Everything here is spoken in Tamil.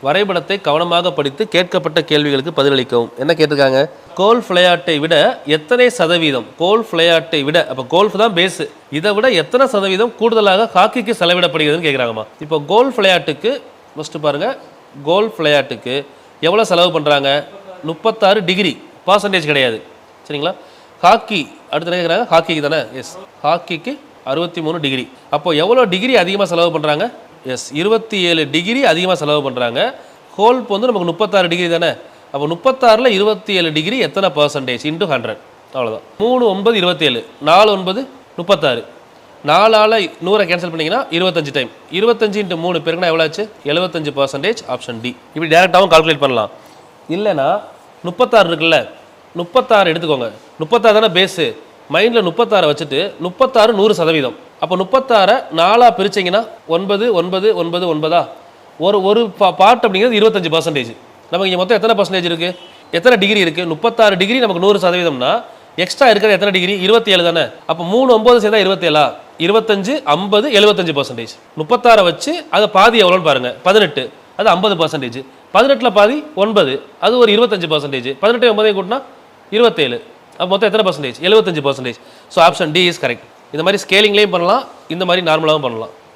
வரைபடத்தை கவனமாக படித்து கேட்கப்பட்ட கேள்விகளுக்கு பதிலளிக்கவும். என்ன கேட்டிருக்காங்க? கோல்ஃப் விளையாட்டை விட எத்தனை சதவீதம், கோல்ஃப் விளையாட்டை விட, அப்போ கோல்ஃப் தான் பேஸு, இதை விட எத்தனை சதவீதம் கூடுதலாக ஹாக்கிக்கு செலவிடப்படுகிறதுன்னு கேட்குறாங்கம்மா. இப்போ கோல்ஃப் விளையாட்டுக்கு ஃபஸ்ட்டு பாருங்கள், கோல்ஃப் விளையாட்டுக்கு எவ்வளோ செலவு பண்ணுறாங்க? 36 டிகிரி, பர்சன்டேஜ் கிடையாது, சரிங்களா? ஹாக்கி அடுத்து என்ன கேட்குறாங்க? ஹாக்கிக்கு தானே? எஸ், ஹாக்கிக்கு 63 டிகிரி. அப்போது எவ்வளோ டிகிரி அதிகமாக செலவு பண்ணுறாங்க? எஸ், 27 டிகிரி அதிகமாக செலவு பண்ணுறாங்க. கோல்ஃப் வந்து நமக்கு 36 டிகிரி தானே, அப்போ 36ல் 27 டிகிரி எத்தனை பர்சன்டேஜ் இன்ட்டு 100, அவ்வளோதான். 3 9 27, 4 9 36, 4ஆல் 100 கேன்சல் பண்ணிங்கன்னா 25 டைம், 25 × 3 பேருக்குன்னா எவ்வளோ ஆச்சு? 75%. Option D. இப்படி டேரெக்டாகவும் கால்குலேட் பண்ணலாம். இல்லைனா 36 இருக்குல்ல, 36 எடுத்துக்கோங்க, 36 தானே பேஸு, மைண்டில் 36 வச்சுட்டு 36 100%. அப்போ 36 4ஆக பிரிச்சிங்கன்னா 9 9 9 9ஆ, ஒரு பார்ட் அப்படிங்கிறது 25%. நமக்கு இங்கே மொத்தம் எத்தனை பர்சன்டேஜ் இருக்குது? எத்தனை டிகிரி இருக்குது? 36 டிகிரி நமக்கு 100%னா எக்ஸ்ட்ரா இருக்கிறது எத்தனை டிகிரி? 27 தானே. அப்போ 3 9 சேர்ந்தா 27ஆ? 25 50 75%. 36 வச்சு அதை பாதி எவ்வளோன்னு பாருங்கள், 18, அது 50%. 18ல் பாதி 9, அது ஒரு 25%. 18 9 கூட்டினா 27, அப்போ மொத்தம் எத்தனை percentage? 75%. So option D is correct. இந்த மாதிரி ஸ்கேலிங்லேயும் பண்ணலாம், இந்த மாதிரி நார்மலாகவும் பண்ணலாம்.